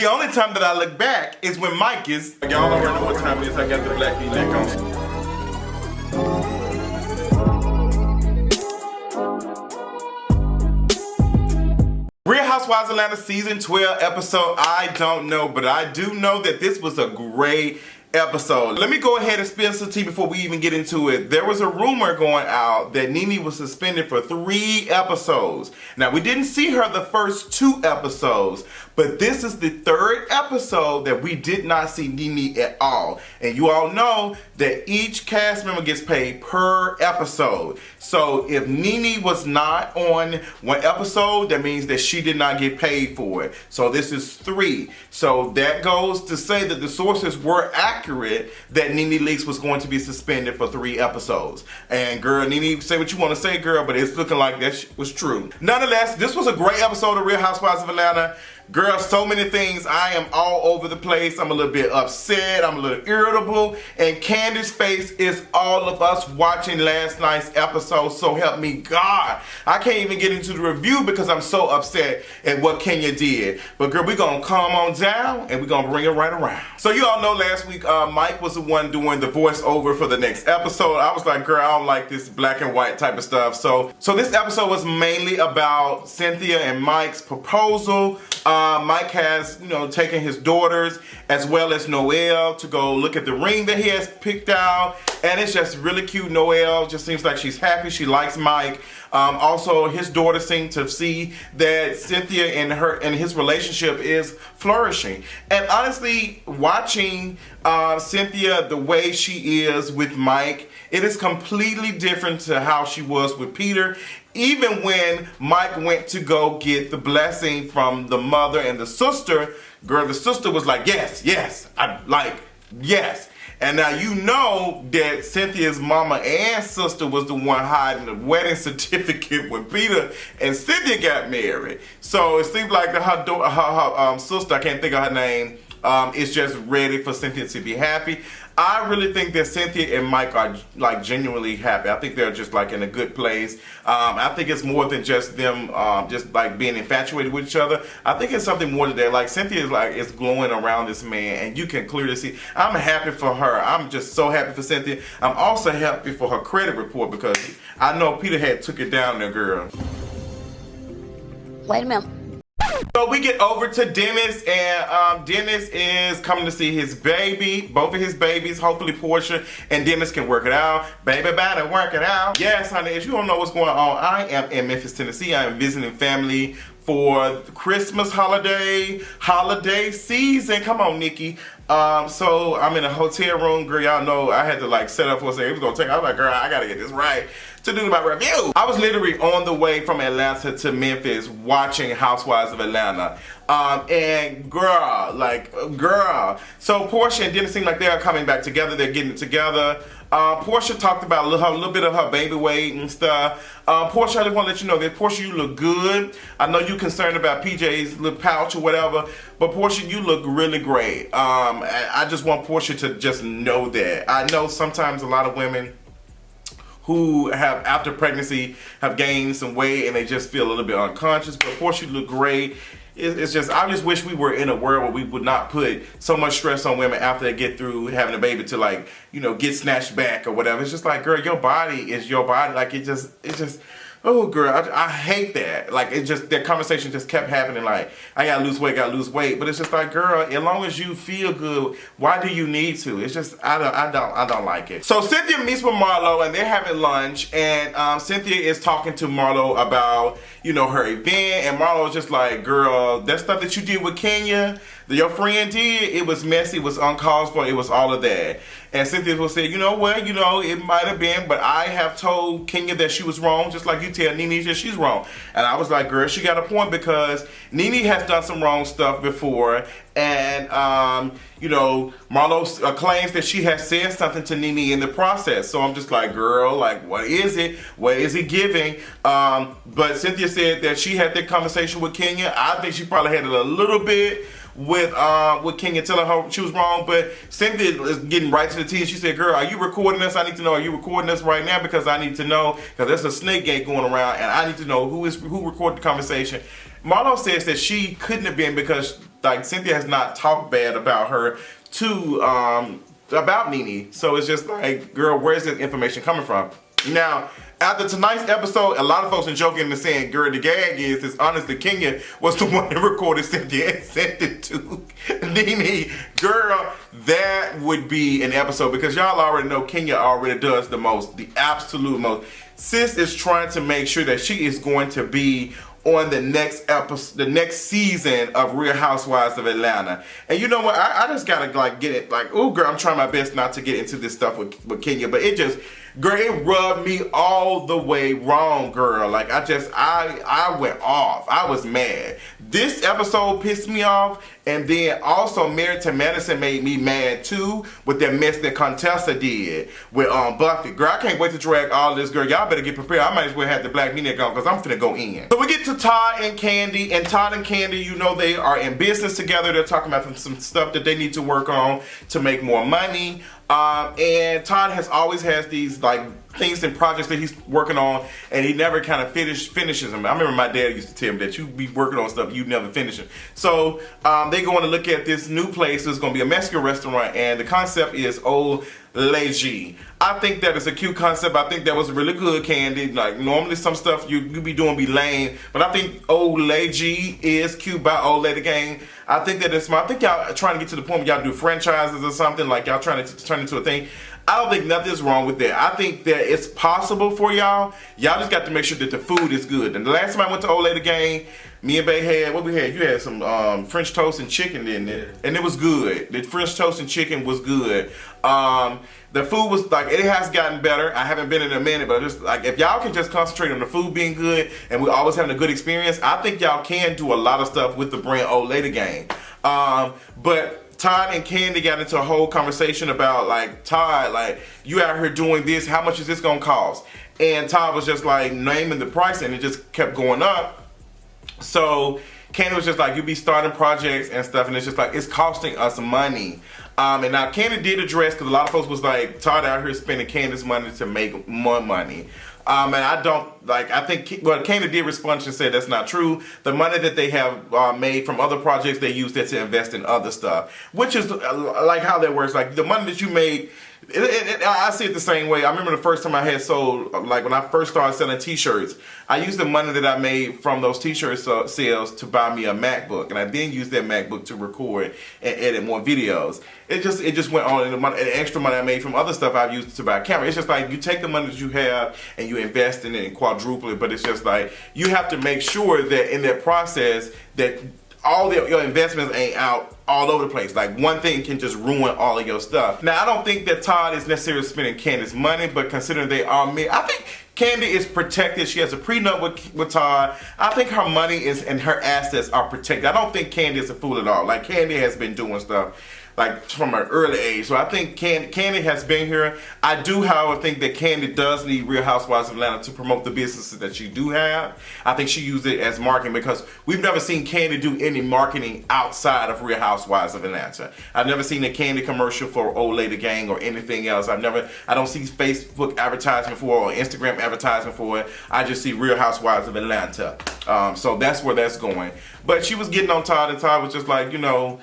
The only time that I look back is when Mike is. Y'all already know what time it is. I got the black V-neck on. Real Housewives of Atlanta season 12 episode, I don't know, but I do know that this was a great episode. Let me go ahead and spill some tea before we even get into it. There was a rumor going out that NeNe was suspended for 3 episodes. Now, we didn't see her the first 2 episodes, but this is the 3rd episode that we did not see NeNe at all. And you all know that each cast member gets paid per episode. So if NeNe was not on one episode, that means that she did not get paid for it. So this is 3. So that goes to say that the sources were accurate that NeNe Leakes was going to be suspended for 3 episodes. And girl, NeNe, say what you want to say, girl, but it's looking like that was true. Nonetheless, this was a great episode of Real Housewives of Atlanta. Girl, so many things. I am all over the place. I'm a little bit upset. I'm a little irritable. And Candi's face is all of us watching last night's episode. So help me God. I can't even get into the review because I'm so upset at what Kenya did. But girl, we're going to calm on down and we're going to bring it right around. So you all know last week Mike was the one doing the voiceover for the next episode. I was like, girl, I don't like this black and white type of stuff. So this episode was mainly about Cynthia and Mike's proposal. Mike has, taken his daughters as well as Noelle to go look at the ring that he has picked out. And it's just really cute. Noelle just seems like she's happy. She likes Mike. Also, his daughter seemed to see that Cynthia and his relationship is flourishing. And honestly, watching Cynthia the way she is with Mike, it is completely different to how she was with Peter. Even when Mike went to go get the blessing from the mother and the sister, girl, the sister was like, yes. And now you know that Cynthia's mama and sister was the one hiding the wedding certificate when Peter and Cynthia got married. So it seems like her sister, I can't think of her name, is just ready for Cynthia to be happy. I really think that Cynthia and Mike are like genuinely happy. I think they're just like in a good place. I think it's more than just them just like being infatuated with each other. I think it's something more than that. Like Cynthia is glowing around this man and you can clearly see. I'm happy for her. I'm just so happy for Cynthia. I'm also happy for her credit report because I know Peter had took it down there, girl. Wait a minute. So we get over to Dennis, and Dennis is coming to see his baby, both of his babies. Hopefully Porsha and Dennis can work it out. Baby, better work it out. Yes, honey, if you don't know what's going on, I am in Memphis, Tennessee. I am visiting family for the Christmas holiday season. Come on, Nikki. So I'm in a hotel room, girl. Y'all know I had to like set up for a second. It was gonna take. I was like, girl, I gotta get this right to do my review. I was literally on the way from Atlanta to Memphis watching Housewives of Atlanta. And girl. So Porsha and Dennis seem like they are coming back together. They're getting it together. Porsha talked about a little bit of her baby weight and stuff. Porsha, I just want to let you know that Porsha, you look good. I know you're concerned about PJ's little pouch or whatever, but Porsha, you look really great. I just want Porsha to just know that. I know sometimes a lot of women who have, after pregnancy, have gained some weight and they just feel a little bit unconscious, but Porsha, you look great. It's just, I just wish we were in a world where we would not put so much stress on women after they get through having a baby to like, get snatched back or whatever. It's just like, girl, your body is your body. Like it just, oh girl, I hate that. Like that conversation just kept happening. Like, I gotta lose weight. But it's just like, girl, as long as you feel good, why do you need to? It's just, I don't like it. So Cynthia meets with Marlo and they're having lunch and Cynthia is talking to Marlo about, her event, and Marlo was just like, girl, that stuff that you did with Kenya, that your friend did, it was messy, it was uncalled for, it was all of that. And Cynthia will say, it might have been, but I have told Kenya that she was wrong, just like you tell NeNe that she's wrong. And I was like, girl, she got a point because NeNe has done some wrong stuff before. And, Marlo claims that she has said something to NeNe in the process. So I'm just like, girl, like, what is it? What is it giving? But Cynthia said that she had that conversation with Kenya. I think she probably had it a little bit with Kenya telling her she was wrong, but Cynthia is getting right to the T and she said, girl, are you recording this? I need to know, are you recording this right now? Because I need to know, because there's a snake gate going around and I need to know who recorded the conversation. Marlo says that she couldn't have been because like Cynthia has not talked bad about her to about NeNe. So it's just like, girl, where's this information coming from? Now, after tonight's episode, a lot of folks are joking and saying, girl, the gag is honestly Kenya was the one that recorded Cynthia and sent it to NeNe. Girl, that would be an episode because y'all already know Kenya already does the absolute most. Sis is trying to make sure that she is going to be on the next episode, the next season of Real Housewives of Atlanta. And you know what? I just gotta like get it like, oh girl, I'm trying my best not to get into this stuff with Kenya, but it just, girl, it rubbed me all the way wrong, girl. Like I went off. I was mad. This episode pissed me off, and then also Married to Medicine made me mad too with that mess that Contessa did with Buffy. Girl, I can't wait to drag all this, girl. Y'all better get prepared. I might as well have the black V-neck on because I'm finna go in. So we get to Todd and Kandi, and Todd and Kandi, you know they are in business together. They're talking about some stuff that they need to work on to make more money. And Todd always has these like things and projects that he's working on, and he never kind of finishes them. I remember my dad used to tell me that you be working on stuff you never finish it. So they going to look at this new place. It's going to be a Mexican restaurant, and the concept is Old Lady. I think that is a cute concept. I think that was really good, Kandi. Like normally some stuff you be doing be lame, but I think Old Lady is cute by Old Lady Gang. I think that it's smart. I think y'all trying to get to the point where y'all do franchises or something, like y'all trying to turn into a thing. I don't think nothing's wrong with that. I think that it's possible for y'all. Y'all just got to make sure that the food is good. And the last time I went to Old Lady Gang, me and Bay had, what we had? You had some French toast and chicken in there. And it was good. The French toast and chicken was good. The food was like, it has gotten better. I haven't been in a minute, but just like, if y'all can just concentrate on the food being good and we're always having a good experience, I think y'all can do a lot of stuff with the brand Old Lady Gang. But Todd and Kandi got into a whole conversation about like, Todd, like, you out here doing this, how much is this gonna cost? And Todd was just like naming the price, and it just kept going up. So Kandi was just like, you be starting projects and stuff, and it's just like, it's costing us money. And now Kandi did address, because a lot of folks was like, Todd out here spending Candi's money to make more money. And I don't, like, I think, well, Kandi did respond and said that's not true. The money that they have made from other projects, they use that to invest in other stuff. Which is like how that works. Like, the money that you make, I see it the same way. I remember the first time I had sold, like when I first started selling t-shirts, I used the money that I made from those t-shirt sales to buy me a MacBook, and I then used that MacBook to record and edit more videos. It just went on, and the extra money I made from other stuff I've used to buy a camera. It's just like, you take the money that you have and you invest in it and quadruple it, but it's just like, you have to make sure that in that process that all your investments ain't out all over the place. Like, one thing can just ruin all of your stuff. Now, I don't think that Todd is necessarily spending Candi's money, but considering they are married, I think Kandi is protected. She has a prenup with Todd. I think her money and her assets are protected. I don't think Kandi is a fool at all. Like, Kandi has been doing stuff like from an early age. So I think Kandi has been here. I do, however, think that Kandi does need Real Housewives of Atlanta to promote the businesses that she do have. I think she used it as marketing because we've never seen Kandi do any marketing outside of Real Housewives of Atlanta. I've never seen a Kandi commercial for Old Lady Gang or anything else. I don't see Facebook advertisement for it or Instagram advertisement for it. I just see Real Housewives of Atlanta. So that's where that's going. But she was getting on Todd, and Todd was just like, you know,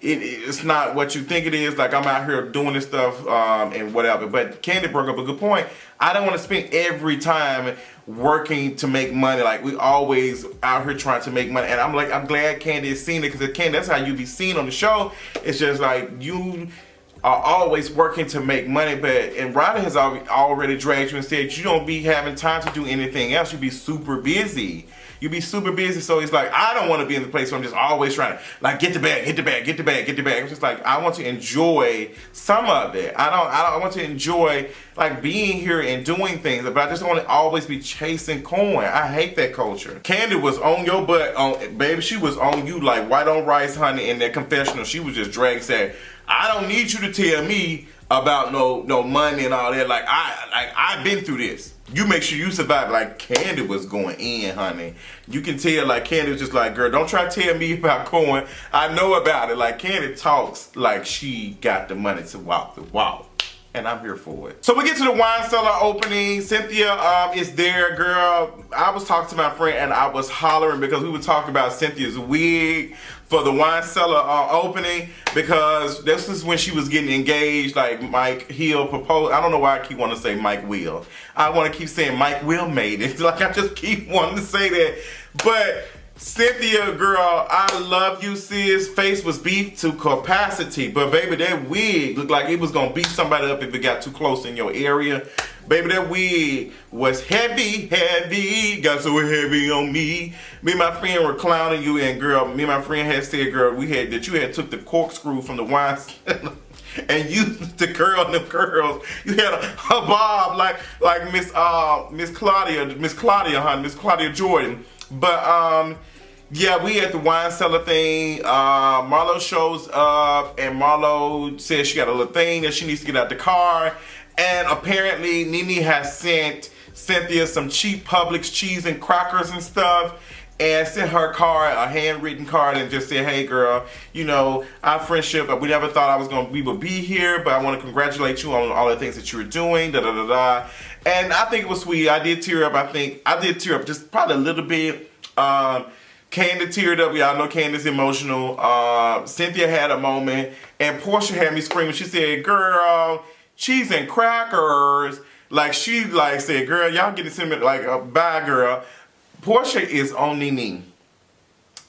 it's not what you think it is. Like, I'm out here doing this stuff and whatever. But Kandi brought up a good point. I don't want to spend every time working to make money. Like, we always out here trying to make money. And I'm like, I'm glad Kandi is seeing it, because Kandi, that's how you be seen on the show. It's just like, you are always working to make money, and Ryder has already dragged you and said you don't be having time to do anything else. You be super busy. So it's like, I don't want to be in the place where I'm just always trying to, like, get the bag. I'm just like, I want to enjoy some of it. I want to enjoy, like, being here and doing things, but I just don't want to always be chasing coin. I hate that culture. Kandi was on your butt, baby. She was on you like white on rice, honey, in that confessional. She was just dragging, saying, I don't need you to tell me about no money and all that. Like, I've been through this. You make sure you survive. Like, Kandi was going in, honey. You can tell, like, Kandi was just like, girl, don't try to tell me about coin. I know about it. Like, Kandi talks like she got the money to walk the walk. and I'm here for it. So we get to the wine cellar opening. Cynthia is there, girl. I was talking to my friend and I was hollering because we were talking about Cynthia's wig for the wine cellar opening, because this is when she was getting engaged. Like Mike Hill proposed. I don't know why I keep wanting to say Mike Will. I want to keep saying Mike Will made it. Like I just keep wanting to say that. But Cynthia, girl, I love you, sis. Face was beat to capacity, but baby, that wig looked like it was gonna beat somebody up if it got too close in your area. Baby, that wig was heavy, got so heavy on me. Me and my friend were clowning you, and girl, me and my friend had said, girl, you had took the corkscrew from the wine and used to curl them curls. You had a bob like Miss Claudia Jordan. But yeah, we at the wine cellar thing. Marlo shows up, and Marlo says she got a little thing that she needs to get out the car. And apparently NeNe has sent Cynthia some cheap Publix cheese and crackers and stuff, and sent her card, a handwritten card, and just said, hey girl, you know, our friendship, we never thought we would be here, but I want to congratulate you on all the things that you were doing, da da da da. And I think it was sweet. I did tear up. I did tear up just probably a little bit. Kandi teared up. Y'all know Candi's emotional. Cynthia had a moment, and Porsha had me screaming. She said, girl, cheese and crackers. Like she said, girl, y'all getting sentiment like bye girl. Porsha is on NeNe.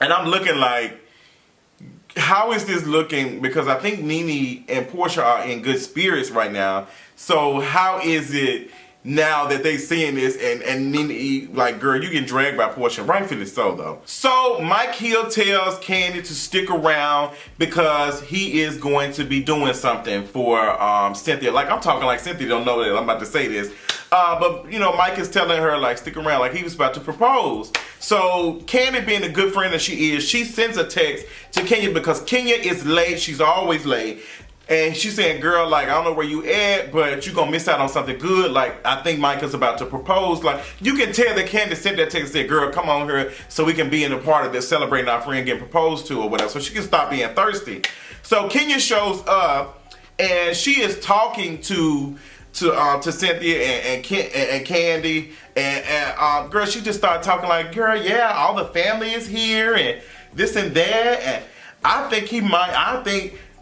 And I'm looking like, how is this looking? Because I think NeNe and Porsha are in good spirits right now. So how is it now that they seeing this, and NeNe, like, girl, you getting dragged by Porsha, rightfully so though. So Mike Hill tells Kandi to stick around because he is going to be doing something for Cynthia. Like, I'm talking like Cynthia don't know that I'm about to say this. But you know, Mike is telling her like stick around, like he was about to propose. So Kandi, being a good friend that she is, she sends a text to Kenya because Kenya is late. She's always late. And she's saying, girl, like, I don't know where you at, but you're going to miss out on something good. Like, I think Mike is about to propose. Like, you can tell that Kandi sent that text and said, girl, come on here so we can be in a part of this, celebrating our friend getting proposed to or whatever. So she can stop being thirsty. So Kenya shows up, and she is talking to Cynthia and Kandi. And girl, she just started talking like, girl, yeah, all the family is here and this and that. And I think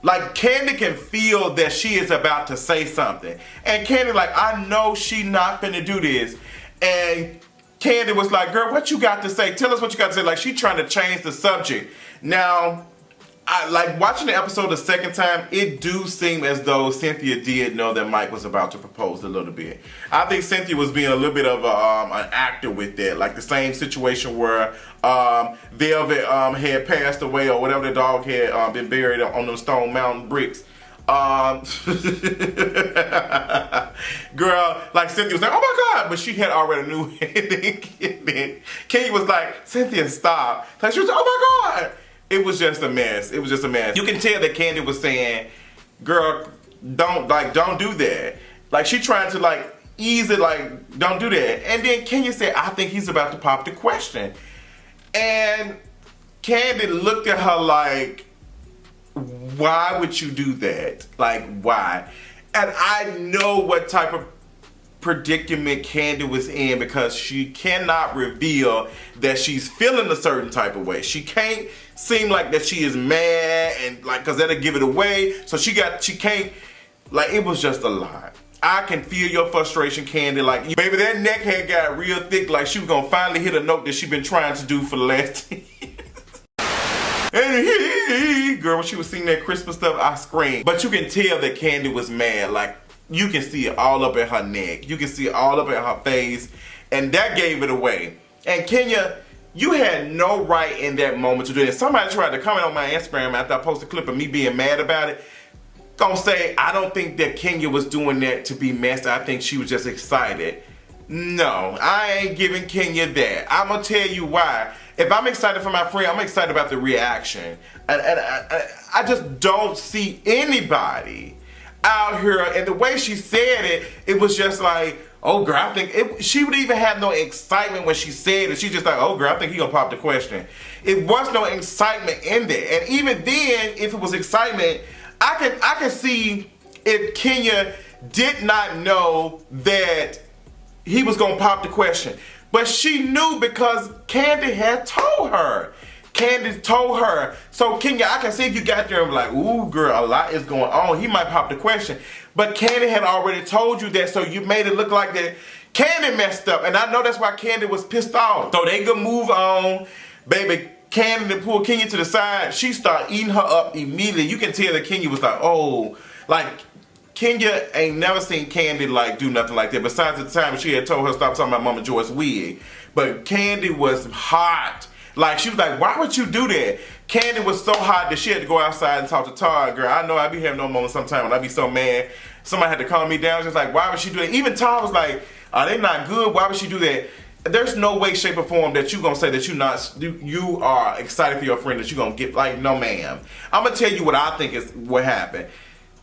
like Kandi can feel that she is about to say something. And Kandi like, I know she not finna do this. And Kandi was like, girl, what you got to say? Tell us what you got to say. Like, she trying to change the subject. Now, I like watching the episode the second time, it do seem as though Cynthia did know that Mike was about to propose a little bit. I think Cynthia was being a little bit of an actor with that. Like the same situation where Velvet had passed away, or whatever, the dog had been buried on them Stone Mountain bricks. Girl, like Cynthia was like, oh my God, but she had already knew it. Kenya was like, Cynthia, stop. Like she was like, oh my God. It was just a mess. It was just a mess. You can tell that Kandi was saying, girl, don't do that. Like, she trying to, like, ease it, like, don't do that. And then Kenya said, I think he's about to pop the question. And Kandi looked at her like, why would you do that? Like, why? And I know what type of predicament Kandi was in, because she cannot reveal that she's feeling a certain type of way. She can't seem like that she is mad, and like, cause that'll give it away. So she can't, like, it was just a lot. I can feel your frustration, Kandi. Like, baby, that neck had got real thick, like she was gonna finally hit a note that she been trying to do for the last 10 years. And girl, when she was singing that Christmas stuff, I screamed. But you can tell that Kandi was mad. Like, you can see it all up in her neck. You can see it all up in her face. And that gave it away. And Kenya, you had no right in that moment to do it. Somebody tried to comment on my Instagram after I posted a clip of me being mad about it. Gonna say, I don't think that Kenya was doing that to be messy. I think she was just excited. No, I ain't giving Kenya that. I'm gonna tell you why. If I'm excited for my friend, I'm excited about the reaction. And I just don't see anybody out here, and the way she said it, it was just like, oh girl, I think she would even have no excitement when she said it. She just like, oh girl, I think he gonna pop the question. It was no excitement in there. And even then, if it was excitement, I can see if Kenya did not know that he was gonna pop the question. But she knew because Kandi had told her. Kandi told her. So Kenya, I can see if you got there and be like, ooh girl, a lot is going on. He might pop the question. But Kandi had already told you that, so you made it look like that Kandi messed up. And I know that's why Kandi was pissed off. So they could move on. Baby, Kandi pulled Kenya to the side. She started eating her up immediately. You can tell that Kenya was like, oh, like, Kenya ain't never seen Kandi like do nothing like that. Besides the time she had told her stop talking about Mama Joy's wig. But Kandi was hot. Like she was like, why would you do that? Kandi was so hot that she had to go outside and talk to Todd. Girl, I know I be having no moments sometimes when I be so mad. Somebody had to calm me down. Just like, why would she do that? Even Todd was like, are they not good? Why would she do that? There's no way, shape, or form that you gonna say that you are excited for your friend that you gonna get like, no ma'am. I'm gonna tell you what I think is what happened.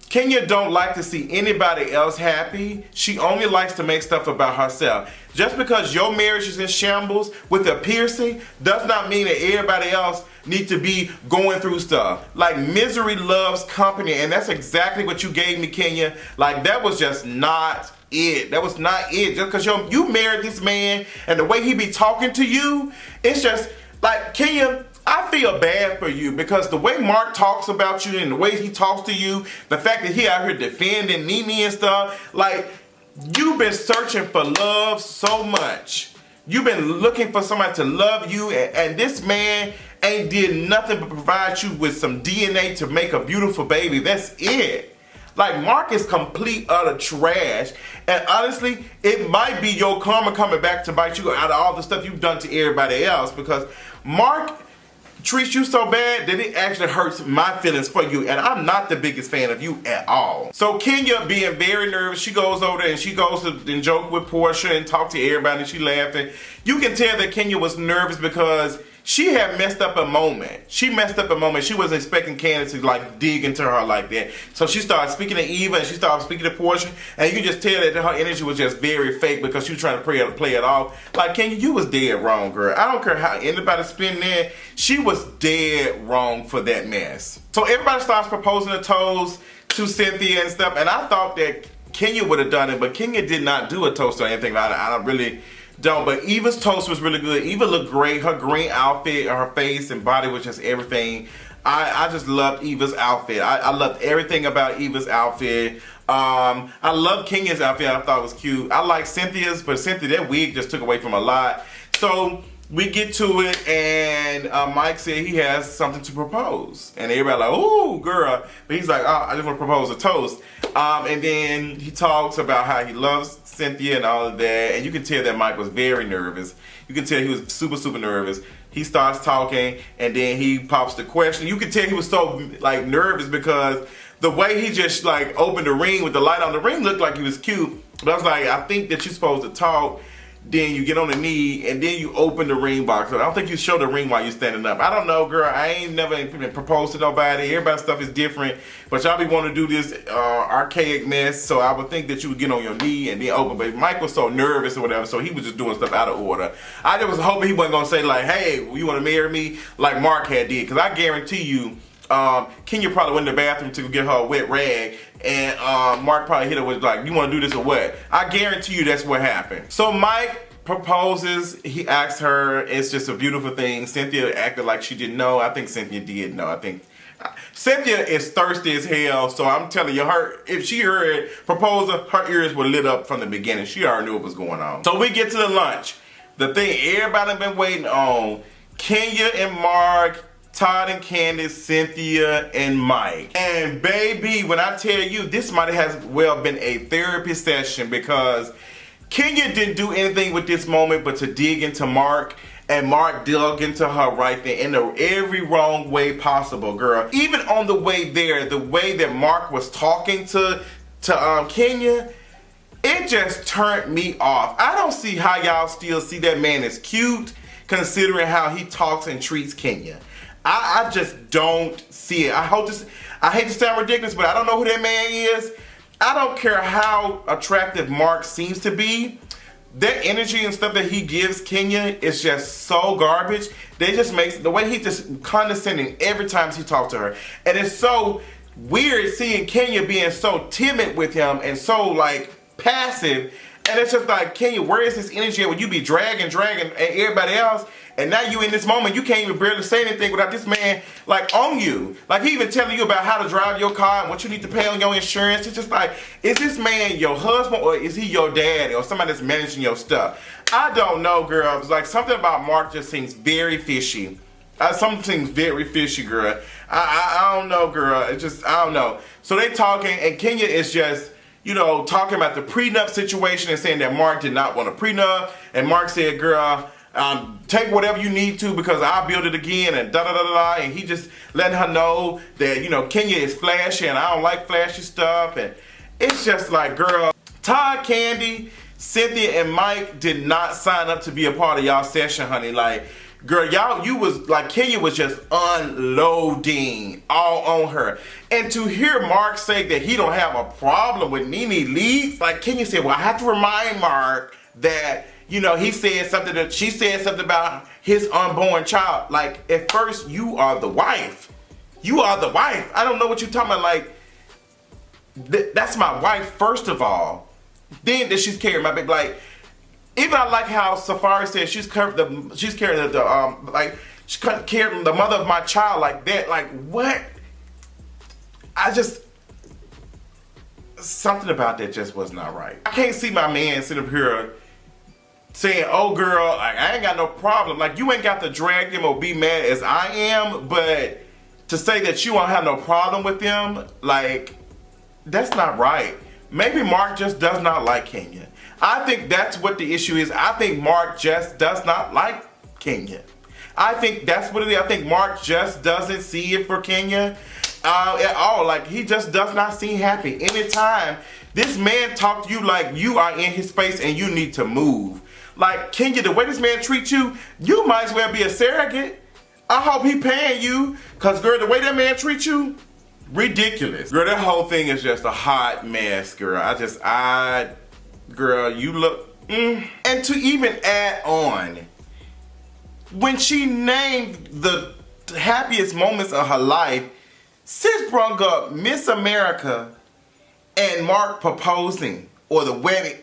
Kenya don't like to see anybody else happy. She only likes to make stuff about herself. Just because your marriage is in shambles with a piercing does not mean that everybody else need to be going through stuff. Like misery loves company, and that's exactly what you gave me, Kenya. Like that was just not it. That was not it. Just because you married this man and the way he be talking to you, it's just like, Kenya, I feel bad for you because the way Marq talks about you and the way he talks to you, the fact that he out here defending NeNe and stuff, like, you've been searching for love so much. You've been looking for somebody to love you, and this man ain't did nothing but provide you with some DNA to make a beautiful baby. That's it. Like, Marq is complete utter trash, and honestly, it might be your karma coming back to bite you out of all the stuff you've done to everybody else, because Marq treats you so bad that it actually hurts my feelings for you, and I'm not the biggest fan of you at all. So Kenya being very nervous, she goes over there and she goes to and joke with Porsha and talk to everybody and she laughing. You can tell that Kenya was nervous because she had messed up a moment. She messed up a moment. She wasn't expecting Kandi to like dig into her like that. So she started speaking to Eva and she started speaking to Porsha, and you can just tell that her energy was just very fake because she was trying to play it off. Like, Kenya, you was dead wrong, girl. I don't care how anybody spin there. She was dead wrong for that mess. So everybody starts proposing a toast to Cynthia and stuff, and I thought that Kenya would have done it, but Kenya did not do a toast or anything like that. I don't really don't, but Eva's toast was really good. Eva looked great. Her green outfit, her face and body was just everything. I just loved Eva's outfit. I loved everything about Eva's outfit. I love Kenya's outfit. I thought it was cute. I like Cynthia's, but Cynthia, that wig just took away from a lot. So we get to it, and Mike said he has something to propose. And everybody like, ooh, girl. But he's like, oh, I just want to propose a toast. And then he talks about how he loves Cynthia and all of that. And you can tell that Mike was very nervous. You can tell he was super, super nervous. He starts talking, and then he pops the question. You can tell he was so like nervous because the way he just like opened the ring with the light on the ring looked like he was cute. But I was like, I think that you're supposed to talk, then you get on the knee, and then you open the ring box. So I don't think you show the ring while you're standing up. I don't know, girl. I ain't never proposed to nobody. Everybody's stuff is different. But y'all be wanting to do this archaic mess, so I would think that you would get on your knee and then open. But Mike was so nervous or whatever, so he was just doing stuff out of order. I just was hoping he wasn't going to say like, hey, you want to marry me? Like Marq had did. Because I guarantee you, Kenya probably went in the bathroom to get her a wet rag, and Marq probably hit her with like, you want to do this or what? I guarantee you that's what happened. So Mike proposes, he asks her, it's just a beautiful thing. Cynthia acted like she didn't know. I think Cynthia did know. I think Cynthia is thirsty as hell, so I'm telling you, if she heard proposal, her ears were lit up from the beginning. She already knew what was going on. So we get to the lunch. The thing everybody been waiting on, Kenya and Marq, Todd and Kandi, Cynthia and Mike. And baby, when I tell you, this might have well been a therapy session because Kenya didn't do anything with this moment but to dig into Marq, and Marq dug into her right there in every wrong way possible, girl. Even on the way there, the way that Marq was talking to Kenya, it just turned me off. I don't see how y'all still see that man as cute considering how he talks and treats Kenya. I just don't see it. I hate to sound ridiculous, but I don't know who that man is. I don't care how attractive Marq seems to be. That energy and stuff that he gives Kenya is just so garbage. They just makes the way he just condescending every time he talks to her. And it's so weird seeing Kenya being so timid with him and so like passive. And it's just like, Kenya, where is this energy at when you be dragging and everybody else? And now you in this moment, you can't even barely say anything without this man like on you. Like he even telling you about how to drive your car and what you need to pay on your insurance. It's just like, is this man your husband or is he your daddy or somebody that's managing your stuff? I don't know, girl. It's like something about Marq just seems very fishy. Something seems very fishy, girl. I don't know, girl. It's just, I don't know. So they talking and Kenya is just, you know, talking about the prenup situation and saying that Marq did not want a prenup. And Marq said, girl, take whatever you need to because I'll build it again and da-da-da-da-da. And he just letting her know that, you know, Kenya is flashy and I don't like flashy stuff. And it's just like, girl, Todd Kandi, Cynthia and Mike did not sign up to be a part of y'all session, honey. Like, girl, y'all, you was like, Kenya was just unloading all on her. And to hear Marq say that he don't have a problem with NeNe leaves, like Kenya said, well, I have to remind Marq that, you know, he said something that she said something about his unborn child. Like, at first, you are the wife. You are the wife. I don't know what you're talking about. Like, that's my wife, first of all. Then that she's carrying my baby. Like, even I like how Safari said she's carrying the mother of my child like that. Like, what? I just, something about that just was not right. I can't see my man sitting up here saying, oh girl, like, I ain't got no problem. Like, you ain't got to drag them or be mad as I am, but to say that you don't have no problem with them, like, that's not right. Maybe Marq just does not like Kenya. I think that's what the issue is. I think Marq just does not like Kenya. I think that's what it is. I think Marq just doesn't see it for Kenya at all. Like, he just does not seem happy. Anytime this man talk to you like you are in his space and you need to move. Like, Kenya, the way this man treats you, you might as well be a surrogate. I hope he paying you, because, girl, the way that man treats you, ridiculous. Girl, that whole thing is just a hot mess, girl. Girl, you look, And to even add on, when she named the happiest moments of her life, sis brought up Miss America and Marq proposing, or the wedding.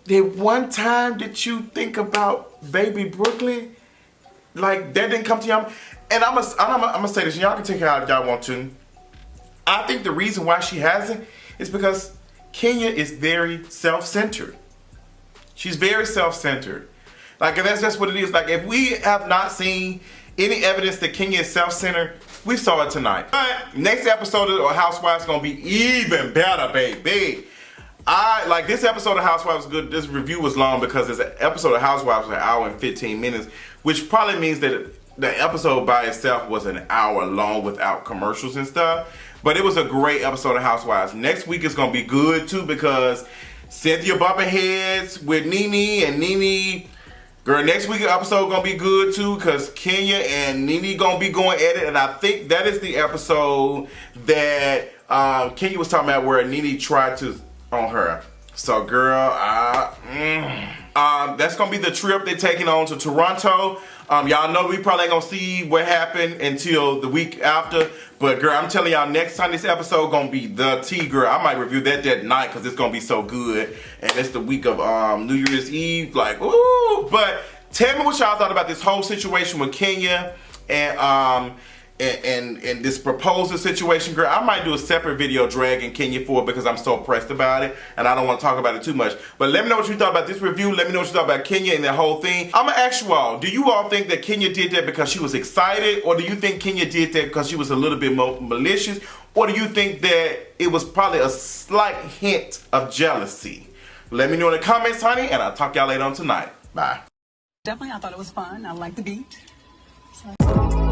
Did one time did you think about baby Brooklyn? Like, that didn't come to y'all? And I'm gonna say this, and y'all can take it out if y'all want to. I think the reason why she hasn't is because Kenya is very self-centered. She's very self-centered. Like, and that's just what it is. Like, if we have not seen any evidence that Kenya is self-centered, we saw it tonight. But next episode of Housewives is gonna be even better, baby. Like, this episode of Housewives was good. This review was long because this episode of Housewives was an hour and 15 minutes, which probably means that the episode by itself was an hour long without commercials and stuff. But it was a great episode of Housewives. Next week is going to be good too because Cynthia bumping heads with NeNe and NeNe. Girl, next week's episode going to be good too because Kenya and NeNe going to be going at it. And I think that is the episode that Kenya was talking about where NeNe tried to on her. So, girl, that's going to be the trip they're taking on to Toronto. Y'all know we probably ain't going to see what happened until the week after. But, girl, I'm telling y'all, next time this episode going to be the tea, girl. I might review that night because it's going to be so good. And it's the week of New Year's Eve. Like, ooh. But tell me what y'all thought about this whole situation with Kenya and this proposal situation, girl. I might do a separate video dragging Kenya for it because I'm so pressed about it and I don't want to talk about it too much. But let me know what you thought about this review. Let me know what you thought about Kenya and that whole thing. I'm gonna ask you all, do you all think that Kenya did that because she was excited, or do you think Kenya did that because she was a little bit more malicious, or do you think that it was probably a slight hint of jealousy? Let me know in the comments, honey, and I'll talk y'all later on tonight. Bye. Definitely, I thought it was fun. I like the beat. So.